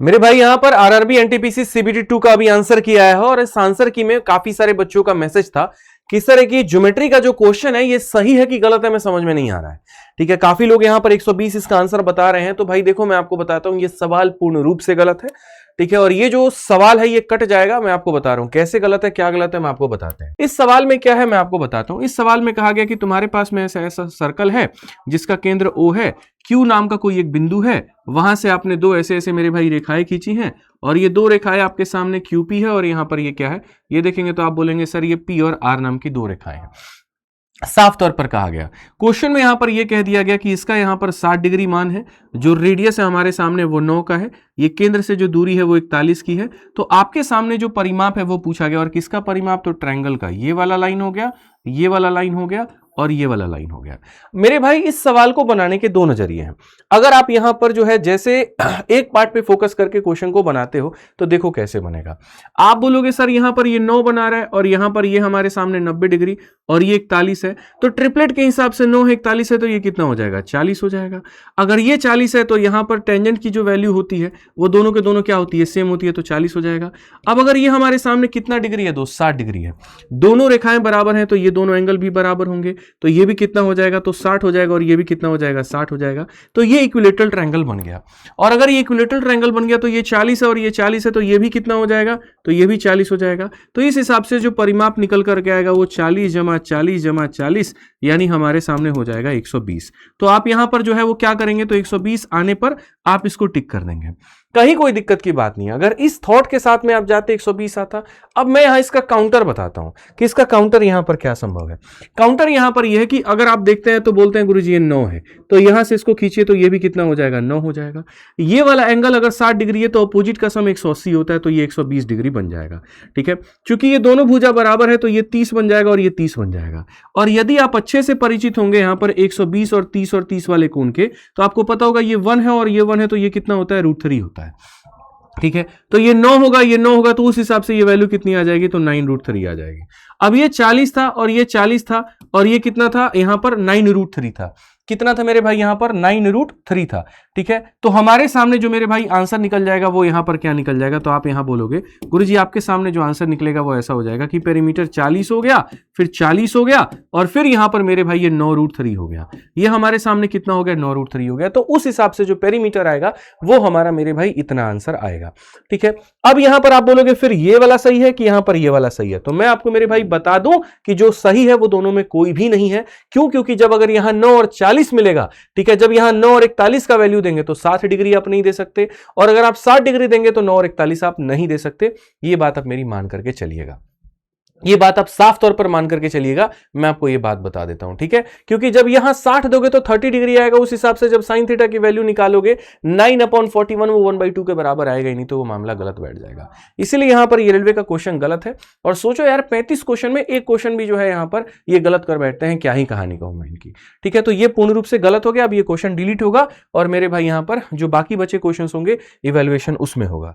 मेरे भाई यहां पर आरआरबी एनटीपीसी सीबीटी 2 का भी आंसर किया है और इस आंसर की में काफी सारे बच्चों का मैसेज था कि इस तरह की ज्योमेट्री का जो क्वेश्चन है ये सही है कि गलत है, मैं समझ में नहीं आ रहा है। ठीक है, काफी लोग यहां पर 120 इसका आंसर बता रहे हैं। तो भाई देखो, मैं आपको बताता हूं ये सवाल पूर्ण रूप से गलत है। ठीक है, और ये जो सवाल है ये कट जाएगा। मैं आपको बता रहा हूं कैसे गलत है, क्या गलत है, मैं आपको बताते हैं। इस सवाल में क्या है मैं आपको बताता हूं। इस सवाल में कहा गया कि तुम्हारे पास में ऐसा सर्कल है जिसका केंद्र O है, Q नाम का कोई एक बिंदु है, वहां से आपने दो ऐसे ऐसे मेरे भाई रेखाएं खींची हैं और ये दो रेखाएं आपके सामने QP है और यहां पर ये क्या है, ये देखेंगे तो आप बोलेंगे सर ये P और R नाम की दो रेखाएं हैं। साफ तौर पर कहा गया, क्वेश्चन में यहां पर यह कह दिया गया कि इसका यहां पर 60 डिग्री मान है, जो रेडियस है हमारे सामने वो 9 का है, ये केंद्र से जो दूरी है वो 41 की है। तो आपके सामने जो परिमाप है वो पूछा गया, और किसका परिमाप, तो ट्रायंगल का। ये वाला लाइन हो गया, ये वाला लाइन हो गया और ये वाला लाइन हो गया। मेरे भाई इस सवाल को बनाने के दो नजरिए हैं। अगर आप यहां पर जो है जैसे एक पार्ट पे फोकस करके क्वेश्चन को बनाते हो तो देखो कैसे बनेगा। आप बोलोगे सर यहां पर ये 9 बना रहा है और यहां पर ये हमारे सामने 90 डिग्री और ये 41 है, तो ट्रिपलेट के हिसाब से 9 है 41 है तो ये कितना हो जाएगा, 40 हो जाएगा। अगर ये 40 है तो यहां पर टेंजेंट की जो वैल्यू होती है वो दोनों के दोनों क्या होती है, सेम होती है, तो 40 हो जाएगा। अब अगर ये हमारे सामने कितना डिग्री है, 60 डिग्री है, दोनों रेखाएं बराबर हैं तो ये दोनों एंगल भी बराबर होंगे, तो ये भी कितना हो जाएगा, तो 60 हो जाएगा, और ये भी कितना हो जाएगा, 60 हो जाएगा। तो ये इक्विलेटरल ट्रायंगल बन गया। और अगर ये इक्विलेटरल ट्रायंगल बन गया तो ये 40 है और ये 40 है तो ये भी कितना हो जाएगा, तो ये भी 40 हो जाएगा। तो इस हिसाब से जो परिमाप निकल करके आएगा वो 40 जमा 40 जमा 40 यानी हमारे सामने हो जाएगा 120। तो आप यहां पर जो है वो क्या करेंगे, तो 120 आने पर आप इसको टिक कर देंगे, कहीं कोई दिक्कत की बात नहीं है। अगर इस थॉट के साथ में आप जाते 120 आता। अब मैं यहां इसका काउंटर बताता हूं कि इसका काउंटर यहां पर क्या संभव है। काउंटर यहां पर यह है कि अगर आप देखते हैं तो बोलते हैं गुरुजी ये 9 है, तो यहां से इसको खींचिए तो ये भी कितना हो जाएगा, 9 हो जाएगा। ये वाला एंगल अगर 60 डिग्री है तो अपोजिट का सम 180 होता है, तो ये 120 डिग्री बन जाएगा। ठीक है, क्योंकि ये दोनों भुजा बराबर है तो ये 30 बन जाएगा और ये 30 बन जाएगा। और यदि आप अच्छे से परिचित होंगे यहां पर 120 और 30 वाले कोण के, तो आपको पता होगा ये 1 है और ये 1 है तो ये कितना होता है, √3 होता है। ठीक है, तो ये 9 होगा, ये 9 होगा, तो उस हिसाब से ये वैल्यू कितनी आ जाएगी, तो 9√3 आ जाएगी। अब ये 40 था और ये 40 था और ये कितना था, यहां पर 9√3 था। कितना था मेरे भाई, यहां पर 9√3 था। ठीक है, तो हमारे सामने जो मेरे भाई आंसर निकल जाएगा वो यहां पर क्या निकल जाएगा, तो आप यहां बोलोगे गुरुजी आपके सामने जो आंसर निकलेगा वो ऐसा हो जाएगा कि पेरीमीटर 40 हो गया, फिर 40 हो गया और फिर यहां पर मेरे भाई ये 9√3 हो गया। ये हमारे सामने कितना हो गया, 9√3 हो गया। तो उस हिसाब से जो पेरीमीटर आएगा वो हमारा मेरे भाई इतना आंसर आएगा। ठीक है, अब यहां पर आप बोलोगे फिर ये वाला सही है कि यहां पर ये वाला सही है, तो मैं आपको मेरे भाई बता दूं कि जो सही है वो दोनों में कोई भी नहीं है। क्यों, क्योंकि जब अगर यहां 9 और 40 मिलेगा, ठीक है, जब यहां 9 और 41 का वैल्यू देंगे तो 60 डिग्री आप नहीं दे सकते, और अगर आप 60 डिग्री देंगे तो 9 और 41 आप नहीं दे सकते। ये बात आप मेरी मान करके चलिएगा, ये बात आप साफ तौर पर मान करके चलिएगा। मैं आपको ये बात बता देता हूं, ठीक है, क्योंकि जब यहां 60 दोगे तो 30 डिग्री आएगा, उस हिसाब से जब साइन थीटा की वैल्यू निकालोगे 9/41 वो 1/2 के बराबर आएगा ही नहीं, तो वो मामला गलत बैठ जाएगा। इसीलिए यहां पर ये रेलवे का क्वेश्चन गलत है। और सोचो यार 35 क्वेश्चन में एक क्वेश्चन भी जो है यहां पर ये गलत कर बैठते हैं, क्या ही कहानी कहूं मैं इनकी। ठीक है, तो ये पूर्ण रूप से गलत हो गया। अब ये क्वेश्चन डिलीट होगा और मेरे भाई यहां पर जो बाकी बचे क्वेश्चन होंगे इवेल्युएशन उसमें होगा।